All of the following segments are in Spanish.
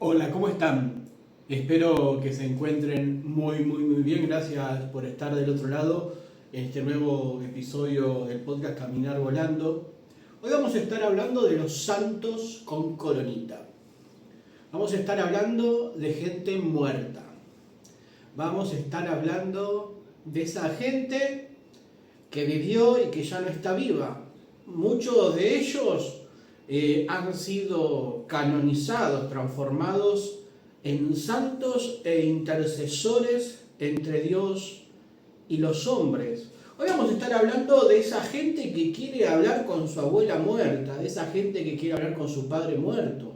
Hola, ¿cómo están? Espero que se encuentren muy bien. Gracias por estar del otro lado en este nuevo episodio del podcast Caminar Volando. Hoy vamos a estar hablando de los santos con coronita. Vamos a estar hablando de gente muerta. Vamos a estar hablando de esa gente que vivió y que ya no está viva. Muchos de ellos han sido canonizados, transformados en santos e intercesores entre Dios y los hombres. Hoy vamos a estar hablando de esa gente que quiere hablar con su abuela muerta, de esa gente que quiere hablar con su padre muerto.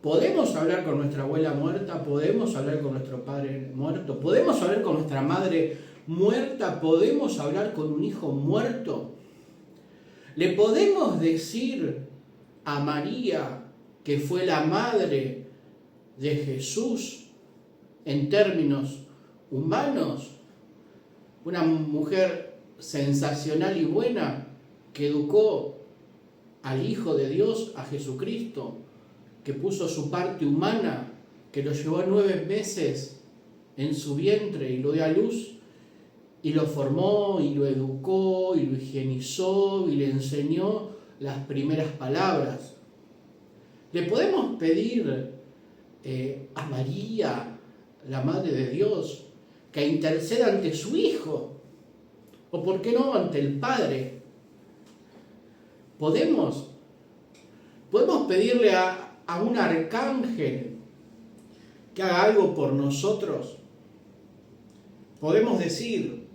¿Podemos hablar con nuestra abuela muerta? ¿Podemos hablar con nuestro padre muerto? ¿Podemos hablar con nuestra madre muerta? ¿Podemos hablar con un hijo muerto? ¿Le podemos decir a María, que fue la madre de Jesús, en términos humanos, una mujer sensacional y buena que educó al Hijo de Dios, a Jesucristo, que puso su parte humana, que lo llevó 9 meses en su vientre y lo dio a luz, y lo formó, y lo educó, y lo higienizó, y le enseñó las primeras palabras? Le podemos pedir a María, la Madre de Dios, que interceda ante su Hijo, o por qué no ante el Padre. Podemos pedirle a un arcángel que haga algo por nosotros. Podemos decir,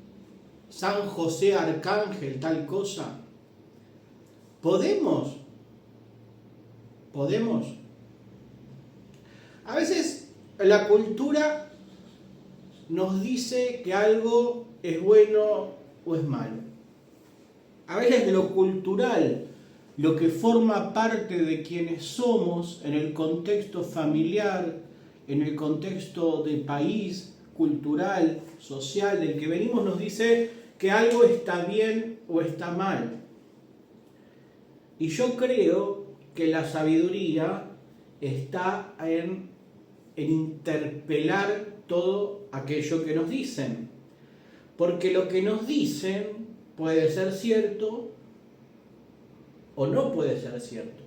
San José Arcángel, tal cosa. Podemos. A veces la cultura nos dice que algo es bueno o es malo. A veces lo cultural, lo que forma parte de quienes somos en el contexto familiar, en el contexto de país, cultural, social, del que venimos, nos dice que algo está bien o está mal. Y yo creo que la sabiduría está en interpelar todo aquello que nos dicen. Porque lo que nos dicen puede ser cierto o no puede ser cierto.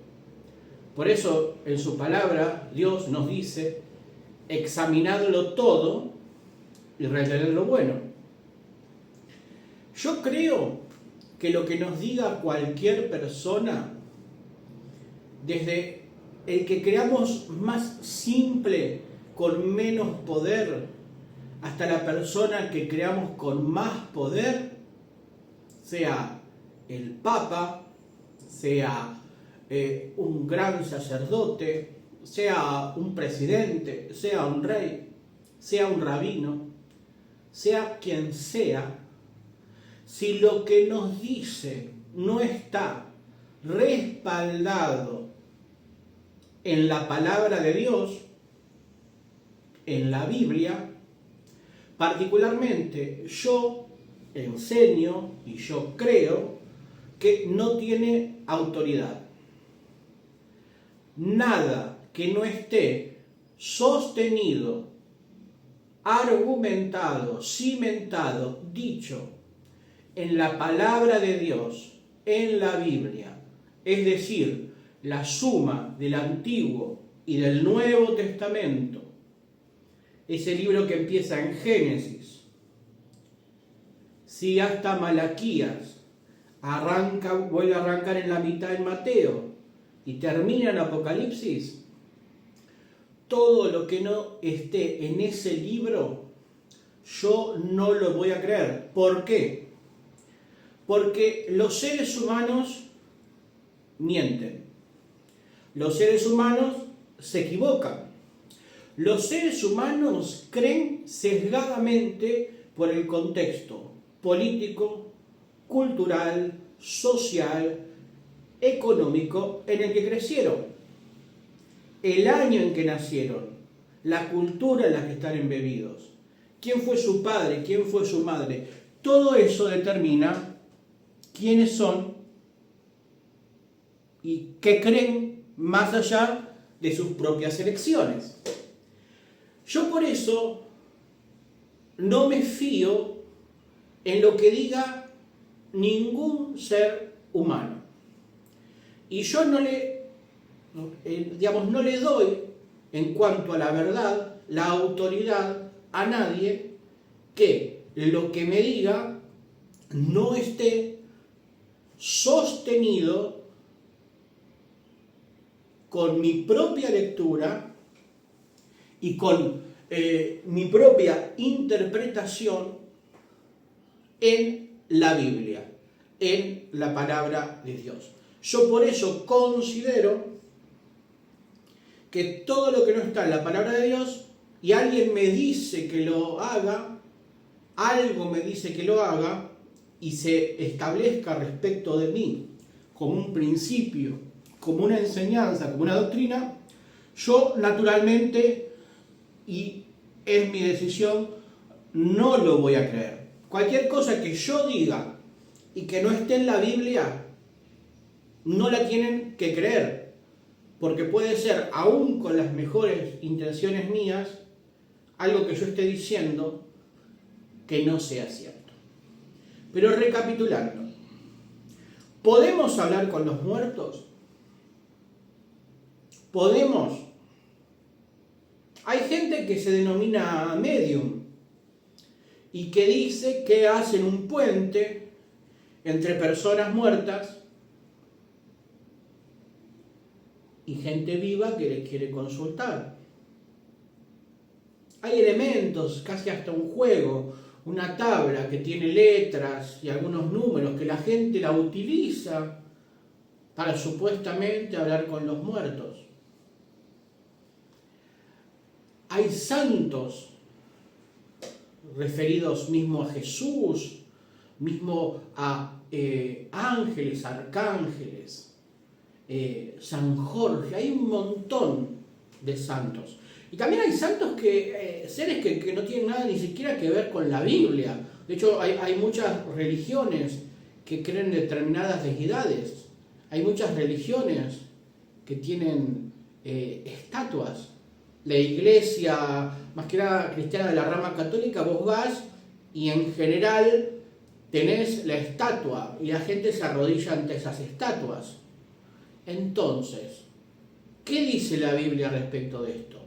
Por eso en su palabra Dios nos dice, examinadlo todo y retened lo bueno. Yo creo que lo que nos diga cualquier persona, desde el que creamos más simple, con menos poder, hasta la persona que creamos con más poder, sea el Papa, sea un gran sacerdote, sea un presidente, sea un rey, sea un rabino, sea quien sea, si lo que nos dice no está respaldado en la palabra de Dios, en la Biblia, particularmente yo enseño y yo creo que no tiene autoridad. Nada que no esté sostenido, argumentado, cimentado, dicho en la palabra de Dios, en la Biblia, es decir, la suma del Antiguo y del Nuevo Testamento, ese libro que empieza en Génesis, si hasta Malaquías vuelve a arrancar en la mitad en Mateo y termina en Apocalipsis, todo lo que no esté en ese libro, yo no lo voy a creer. ¿Por qué? Porque los seres humanos mienten. Los seres humanos se equivocan. Los seres humanos creen sesgadamente por el contexto político, cultural, social, económico en el que crecieron. El año en que nacieron, la cultura en la que están embebidos, quién fue su padre, quién fue su madre, todo eso determina quiénes son y qué creen más allá de sus propias elecciones. Yo por eso no me fío en lo que diga ningún ser humano. Y yo no le doy, en cuanto a la verdad, la autoridad a nadie que lo que me diga no esté sostenido con mi propia lectura y con mi propia interpretación en la Biblia, en la palabra de Dios. Yo por eso considero que todo lo que no está en la palabra de Dios y alguien me dice que lo haga, algo me dice que lo haga y se establezca respecto de mí como un principio, como una enseñanza, como una doctrina, yo naturalmente, y es mi decisión, no lo voy a creer. Cualquier cosa que yo diga y que no esté en la Biblia, no la tienen que creer, porque puede ser, aún con las mejores intenciones mías, algo que yo esté diciendo que no sea cierto. Pero recapitulando, ¿podemos hablar con los muertos? ¿Podemos? Hay gente que se denomina medium y que dice que hacen un puente entre personas muertas y gente viva que les quiere consultar. Hay elementos, casi hasta un juego, una tabla que tiene letras y algunos números que la gente la utiliza para supuestamente hablar con los muertos. Hay santos referidos mismo a Jesús, mismo a ángeles, arcángeles, San Jorge, hay un montón de santos. Y también hay santos seres que no tienen nada ni siquiera que ver con la Biblia. De hecho, hay muchas religiones que creen en determinadas deidades. Hay muchas religiones que tienen estatuas. La iglesia, más que nada cristiana de la rama católica, vos vas y en general tenés la estatua y la gente se arrodilla ante esas estatuas. Entonces, ¿qué dice la Biblia respecto de esto?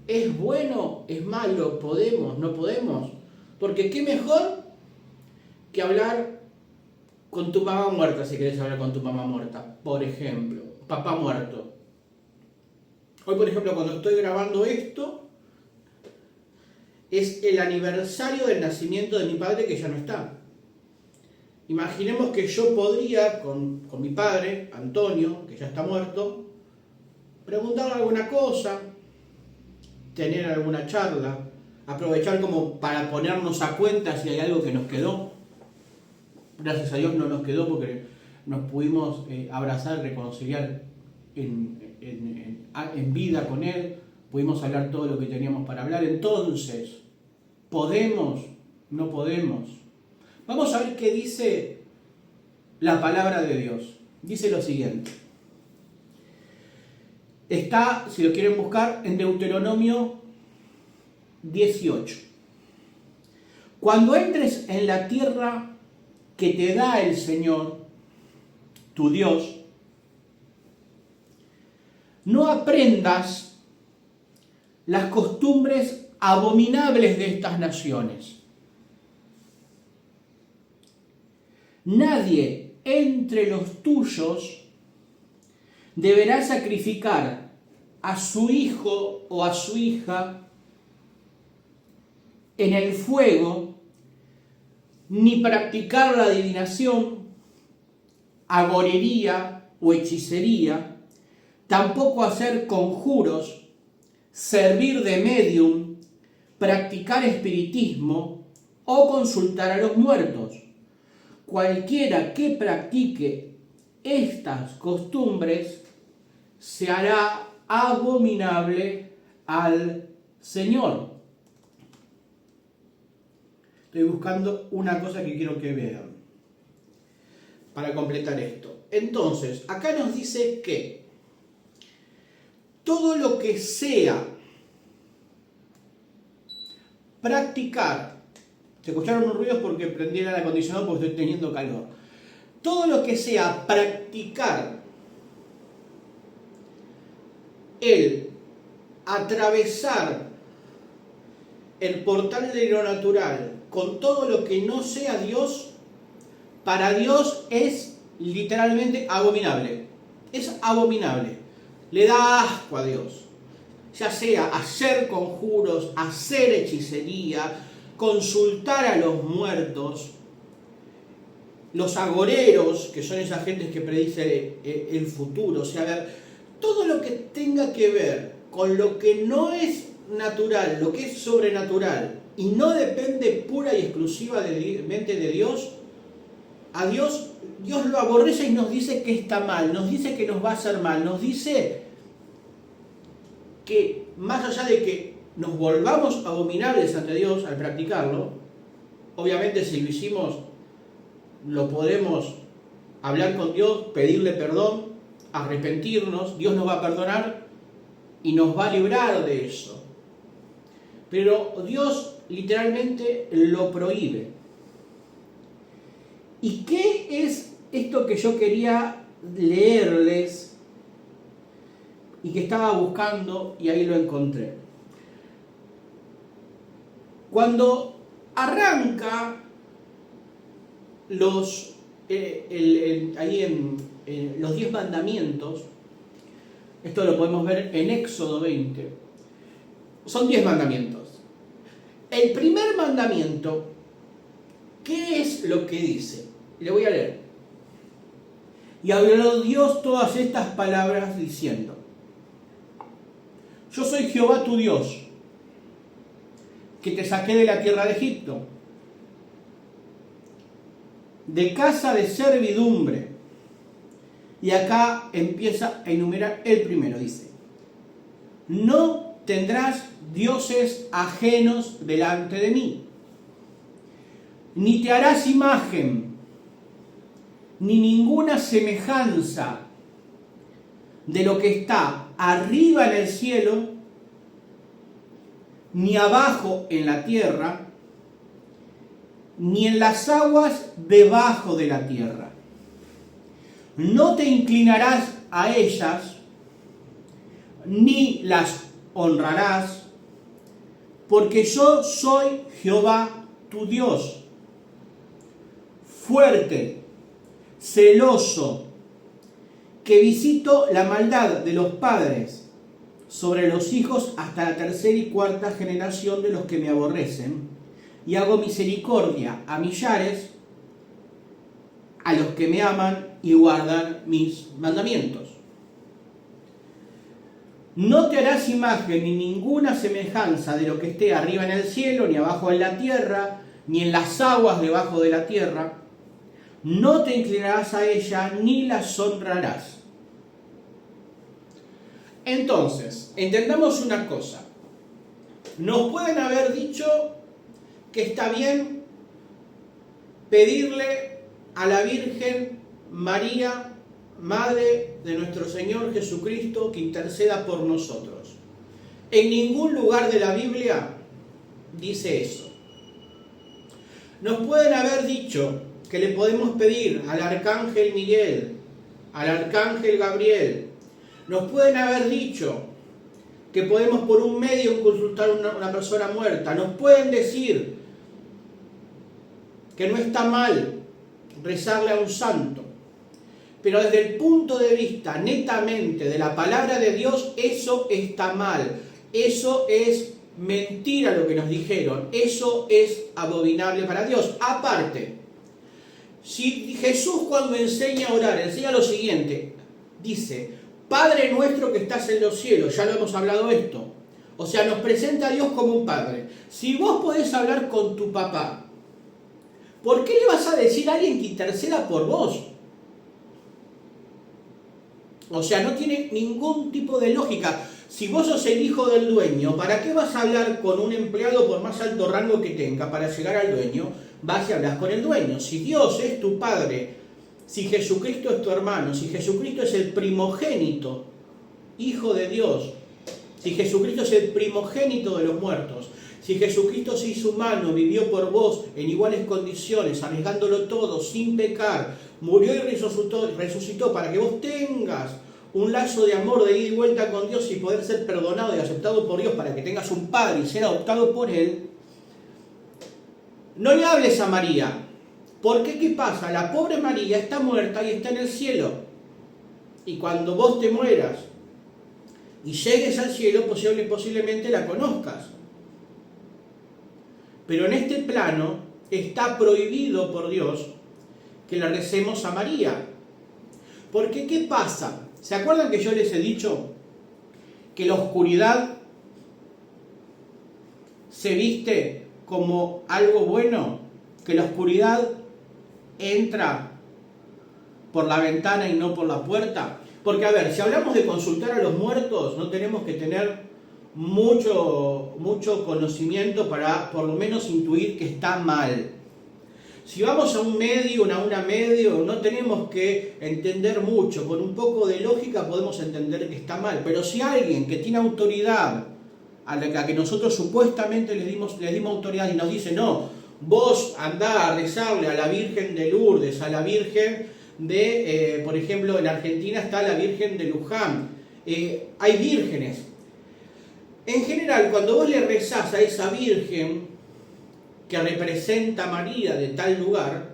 ¿Es bueno? ¿Es malo? ¿Podemos? ¿No podemos? Porque qué mejor que hablar con tu mamá muerta, si querés hablar con tu mamá muerta. Por ejemplo, papá muerto. Hoy, por ejemplo, cuando estoy grabando esto, es el aniversario del nacimiento de mi padre que ya no está. Imaginemos que yo podría, con mi padre, Antonio, que ya está muerto, preguntarle alguna cosa, tener alguna charla, aprovechar como para ponernos a cuenta si hay algo que nos quedó. Gracias a Dios no nos quedó porque nos pudimos abrazar, reconciliar en vida con Él, pudimos hablar todo lo que teníamos para hablar. Entonces, ¿podemos? ¿No podemos? Vamos a ver qué dice la palabra de Dios. Dice lo siguiente. Está, si lo quieren buscar, en Deuteronomio 18. Cuando entres en la tierra que te da el Señor, tu Dios, no aprendas las costumbres abominables de estas naciones. Nadie entre los tuyos deberá sacrificar a su hijo o a su hija en el fuego, ni practicar la adivinación, agorería o hechicería, tampoco hacer conjuros, servir de medium, practicar espiritismo o consultar a los muertos. Cualquiera que practique estas costumbres se hará abominable al Señor. Estoy buscando una cosa que quiero que vean para completar esto. Entonces, acá nos dice que todo lo que sea practicar, se escucharon unos ruidos porque prendí el aire acondicionado porque estoy teniendo calor, todo lo que sea practicar el atravesar el portal de lo natural con todo lo que no sea Dios, para Dios es literalmente abominable. Es abominable. Le da asco a Dios. Ya sea hacer conjuros, hacer hechicería, consultar a los muertos, los agoreros, que son esas gentes que predicen el futuro, o sea, ver, todo lo que tenga que ver con lo que no es natural, lo que es sobrenatural, y no depende pura y exclusivamente de Dios, a Dios lo aborrece y nos dice que está mal, nos dice que nos va a hacer mal, nos dice que más allá de que nos volvamos abominables ante Dios al practicarlo, obviamente si lo hicimos, lo podemos hablar con Dios, pedirle perdón, arrepentirnos, Dios nos va a perdonar y nos va a librar de eso. Pero Dios literalmente lo prohíbe. ¿Y qué es esto que yo quería leerles y que estaba buscando y ahí lo encontré? Cuando arranca los 10 mandamientos, esto lo podemos ver en Éxodo 20, son 10 mandamientos. El primer mandamiento, ¿qué es lo que dice? Le voy a leer. Y habló Dios todas estas palabras diciendo: yo soy Jehová tu Dios, que te saqué de la tierra de Egipto, de casa de servidumbre. Y acá empieza a enumerar el primero, dice: no tendrás dioses ajenos delante de mí, ni te harás imagen, ni ninguna semejanza de lo que está arriba en el cielo, ni abajo en la tierra, ni en las aguas debajo de la tierra. No te inclinarás a ellas, ni las honrarás, porque yo soy Jehová tu Dios, fuerte, celoso, que visito la maldad de los padres sobre los hijos hasta la tercera y cuarta generación de los que me aborrecen, y hago misericordia a millares, a los que me aman y guardan mis mandamientos. No te harás imagen ni ninguna semejanza de lo que esté arriba en el cielo, ni abajo en la tierra, ni en las aguas debajo de la tierra. No te inclinarás a ella, ni las honrarás. Entonces, entendamos una cosa. Nos pueden haber dicho que está bien pedirle a la Virgen María, Madre de nuestro Señor Jesucristo, que interceda por nosotros. En ningún lugar de la Biblia dice eso. Nos pueden haber dicho que le podemos pedir al Arcángel Miguel, al Arcángel Gabriel. Nos pueden haber dicho que podemos por un medio consultar a una persona muerta. Nos pueden decir que no está mal rezarle a un santo. Pero desde el punto de vista netamente de la palabra de Dios, eso está mal. Eso es mentira lo que nos dijeron. Eso es abominable para Dios. Aparte, si Jesús cuando enseña a orar, enseña lo siguiente, dice: Padre nuestro que estás en los cielos, ya lo hemos hablado esto. O sea, nos presenta a Dios como un padre. Si vos podés hablar con tu papá, ¿por qué le vas a decir a alguien que interceda por vos? O sea, no tiene ningún tipo de lógica. Si vos sos el hijo del dueño, ¿para qué vas a hablar con un empleado por más alto rango que tenga para llegar al dueño? Vas y hablas con el dueño. Si Dios es tu padre, si Jesucristo es tu hermano, si Jesucristo es el primogénito Hijo de Dios, si Jesucristo es el primogénito de los muertos, si Jesucristo se hizo humano, vivió por vos en iguales condiciones, arriesgándolo todo, sin pecar, murió y resucitó para que vos tengas un lazo de amor de ida y vuelta con Dios y poder ser perdonado y aceptado por Dios, para que tengas un Padre y ser adoptado por Él, no le hables a María. Porque ¿qué pasa? La pobre María está muerta y está en el cielo. Y cuando vos te mueras y llegues al cielo, posiblemente la conozcas. Pero en este plano está prohibido por Dios que le recemos a María. Porque ¿qué pasa? ¿Se acuerdan que yo les he dicho que la oscuridad se viste como algo bueno? Que la oscuridad entra por la ventana y no por la puerta. Porque, a ver, si hablamos de consultar a los muertos, no tenemos que tener mucho conocimiento para por lo menos intuir que está mal. Si vamos a un medio, a una medio, no tenemos que entender mucho. Con un poco de lógica podemos entender que está mal. Pero si alguien que tiene autoridad, a la que nosotros supuestamente le dimos autoridad y nos dice, no, vos andá a rezarle a la Virgen de Lourdes, a la Virgen de, por ejemplo, en Argentina está la Virgen de Luján. Hay vírgenes. En general, cuando vos le rezás a esa Virgen que representa a María de tal lugar,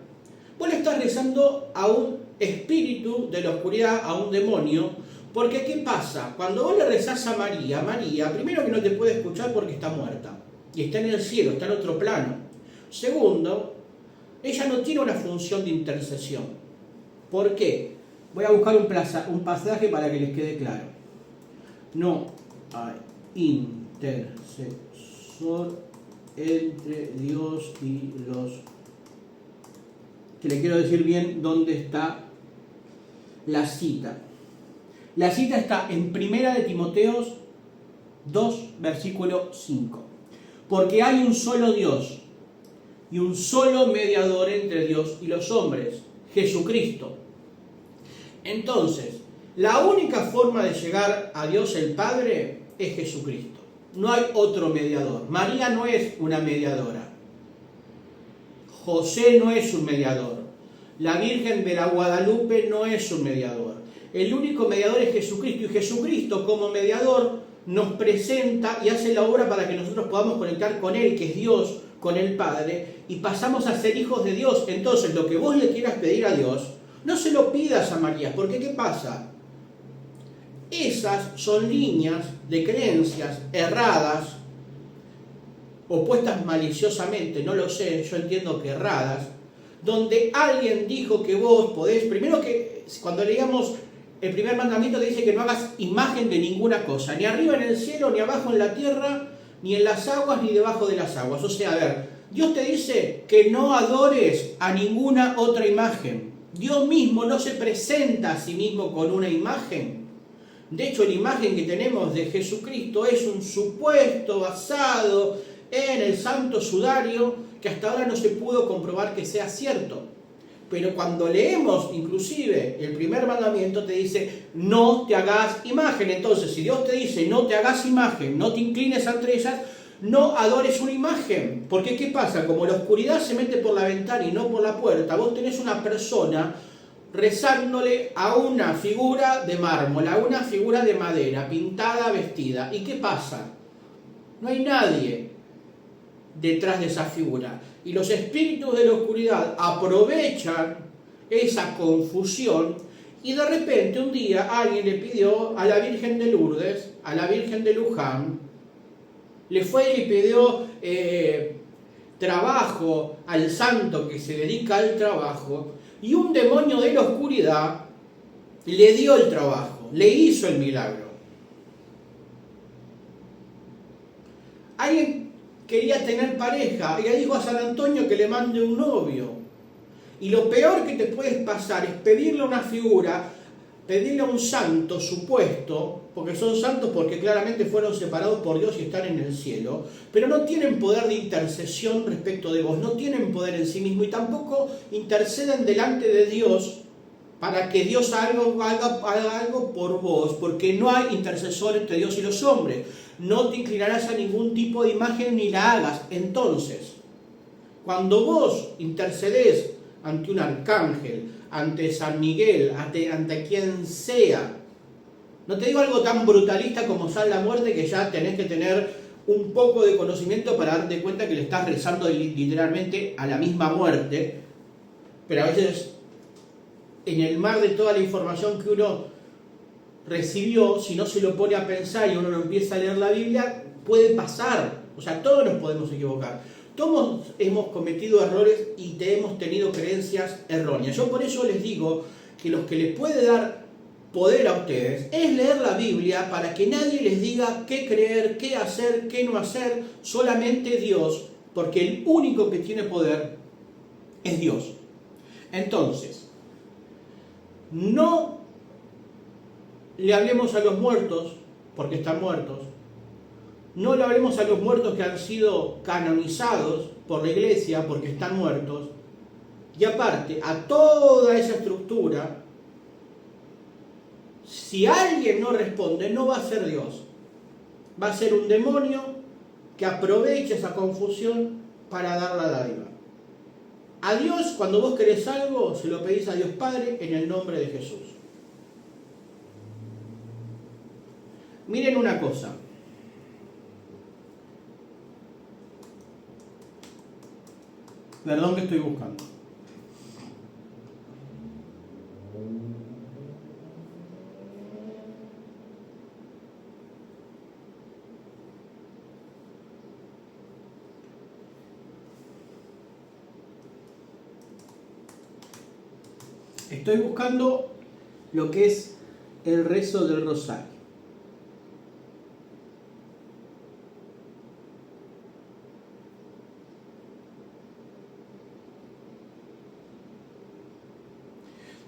vos le estás rezando a un espíritu de la oscuridad, a un demonio. Porque ¿qué pasa? Cuando vos le rezás a María, primero que no te puede escuchar porque está muerta y está en el cielo, está en otro plano. Segundo, ella no tiene una función de intercesión. ¿Por qué? Voy a buscar un pasaje para que les quede claro. No hay intercesor entre Dios y los... Que le quiero decir bien dónde está la cita. La cita está en 1 de Timoteos 2, versículo 5. Porque hay un solo Dios y un solo mediador entre Dios y los hombres, Jesucristo. Entonces, la única forma de llegar a Dios el Padre es Jesucristo. No hay otro mediador. María no es una mediadora. José no es un mediador. La Virgen de la Guadalupe no es un mediador. El único mediador es Jesucristo. Y Jesucristo, como mediador, nos presenta y hace la obra para que nosotros podamos conectar con Él, que es Dios, con el Padre, y pasamos a ser hijos de Dios. Entonces, lo que vos le quieras pedir a Dios, no se lo pidas a María, porque ¿qué pasa? Esas son líneas de creencias erradas, opuestas maliciosamente, no lo sé, yo entiendo que erradas, donde alguien dijo que vos podés, primero que cuando leíamos el primer mandamiento te dice que no hagas imagen de ninguna cosa, ni arriba en el cielo, ni abajo en la tierra, ni en las aguas, ni debajo de las aguas. O sea, a ver, Dios te dice que no adores a ninguna otra imagen. Dios mismo no se presenta a sí mismo con una imagen. De hecho, la imagen que tenemos de Jesucristo es un supuesto basado en el santo sudario que hasta ahora no se pudo comprobar que sea cierto. Pero cuando leemos inclusive el primer mandamiento te dice no te hagas imagen. Entonces, si Dios te dice no te hagas imagen, no te inclines ante ellas, no adores una imagen. Porque ¿qué pasa? Como la oscuridad se mete por la ventana y no por la puerta, vos tenés una persona rezándole a una figura de mármol, a una figura de madera, pintada, vestida. ¿Y qué pasa? No hay nadie detrás de esa figura. Y los espíritus de la oscuridad aprovechan esa confusión y de repente un día alguien le pidió a la Virgen de Lourdes, a la Virgen de Luján, le fue y le pidió trabajo al santo que se dedica al trabajo, y un demonio de la oscuridad le dio el trabajo, le hizo el milagro. Alguien quería tener pareja y le dijo a San Antonio que le mande un novio. Y lo peor que te puedes pasar es pedirle a una figura, pedirle a un santo supuesto, porque son santos porque claramente fueron separados por Dios y están en el cielo, pero no tienen poder de intercesión respecto de vos, no tienen poder en sí mismo y tampoco interceden delante de Dios para que Dios haga algo por vos, porque no hay intercesor entre Dios y los hombres. No te inclinarás a ningún tipo de imagen ni la hagas. Entonces, cuando vos intercedés ante un arcángel, ante San Miguel, ante quien sea, no te digo algo tan brutalista como San la Muerte, que ya tenés que tener un poco de conocimiento para darte cuenta que le estás rezando literalmente a la misma muerte, pero a veces en el mar de toda la información que uno recibió, si no se lo pone a pensar y uno no empieza a leer la Biblia, puede pasar. O sea, todos nos podemos equivocar. Todos hemos cometido errores y hemos tenido creencias erróneas. Yo por eso les digo que lo que les puede dar poder a ustedes es leer la Biblia, para que nadie les diga qué creer, qué hacer, qué no hacer, solamente Dios, porque el único que tiene poder es Dios. Entonces, no le hablemos a los muertos porque están muertos. No le hablemos a los muertos que han sido canonizados por la iglesia porque están muertos. Y aparte, a toda esa estructura, si alguien no responde, no va a ser Dios. Va a ser un demonio que aproveche esa confusión para dar la dádiva. A Dios, cuando vos querés algo, se lo pedís a Dios Padre en el nombre de Jesús. Miren una cosa. Perdón que estoy buscando. Estoy buscando lo que es el rezo del rosario.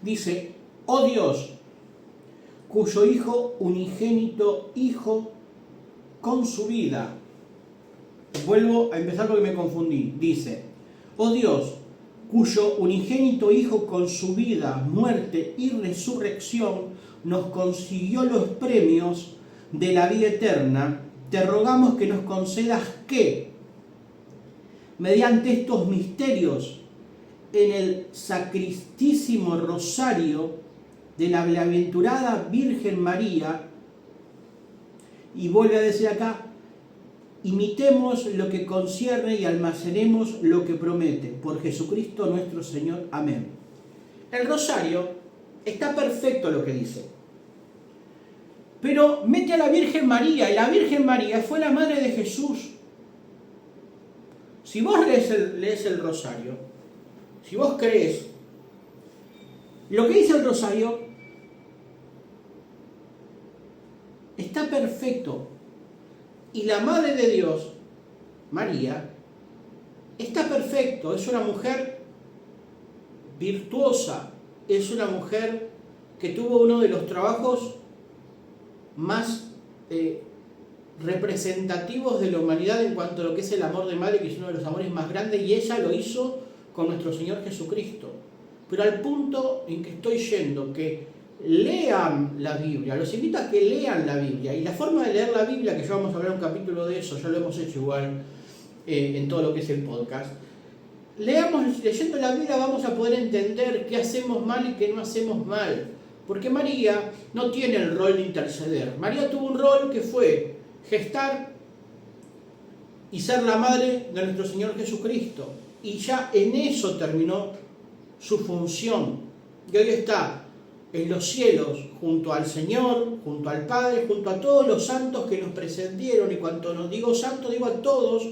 Dice: oh Dios, cuyo Hijo unigénito, Hijo con su vida. Vuelvo a empezar porque me confundí. Dice: oh Dios, cuyo unigénito Hijo con su vida, muerte y resurrección nos consiguió los premios de la vida eterna, te rogamos que nos concedas que, mediante estos misterios, en el sacristísimo rosario de la bienaventurada Virgen María, y vuelve a decir acá, imitemos lo que concierne y almacenemos lo que promete, por Jesucristo nuestro Señor. Amén. El rosario está perfecto lo que dice, pero mete a la Virgen María, y la Virgen María fue la madre de Jesús. Si vos lees el rosario, si vos crees, lo que dice el rosario está perfecto. Y la Madre de Dios, María, está perfecto. Es una mujer virtuosa. Es una mujer que tuvo uno de los trabajos más representativos de la humanidad en cuanto a lo que es el amor de madre, que es uno de los amores más grandes, y ella lo hizo con nuestro Señor Jesucristo. Pero al punto en que estoy yendo, que lean la Biblia, los invito a que lean la Biblia, y la forma de leer la Biblia, que ya vamos a hablar un capítulo de eso, ya lo hemos hecho igual en todo lo que es el podcast. Leyendo la Biblia vamos a poder entender qué hacemos mal y qué no hacemos mal, porque María no tiene el rol de interceder. María tuvo un rol que fue gestar y ser la madre de nuestro Señor Jesucristo, y ya en eso terminó su función, y hoy está en los cielos junto al Señor, junto al Padre, junto a todos los santos que nos precedieron. Y cuando nos digo santos, digo a todos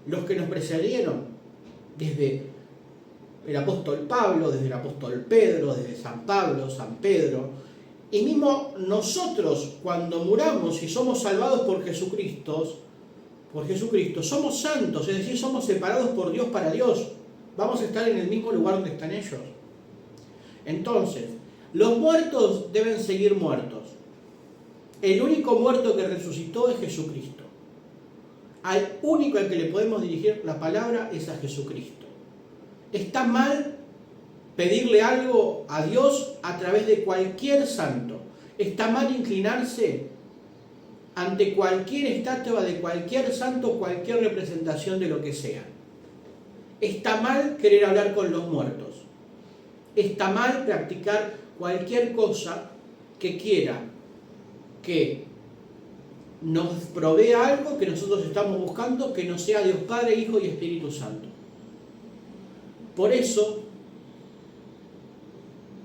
los que nos precedieron, desde el apóstol Pablo, desde el apóstol Pedro, desde San Pablo, San Pedro, y mismo nosotros, cuando muramos y somos salvados por Jesucristo, somos santos, es decir, somos separados por Dios para Dios. Vamos a estar en el mismo lugar donde están ellos. Entonces, los muertos deben seguir muertos. El único muerto que resucitó es Jesucristo. Al único al que le podemos dirigir la palabra es a Jesucristo. Está mal pedirle algo a Dios a través de cualquier santo. Está mal inclinarse ante cualquier estatua de cualquier santo, cualquier representación de lo que sea. Está mal querer hablar con los muertos. Está mal practicar cualquier cosa que quiera que nos provea algo que nosotros estamos buscando, que no sea Dios Padre, Hijo y Espíritu Santo. Por eso,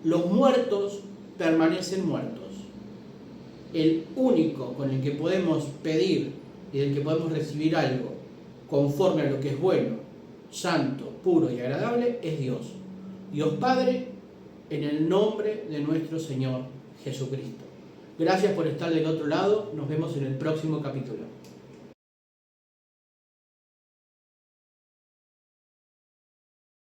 los muertos permanecen muertos. El único con el que podemos pedir y del que podemos recibir algo conforme a lo que es bueno, santo, puro y agradable es Dios. Dios Padre, en el nombre de nuestro Señor Jesucristo. Gracias por estar del otro lado. Nos vemos en el próximo capítulo.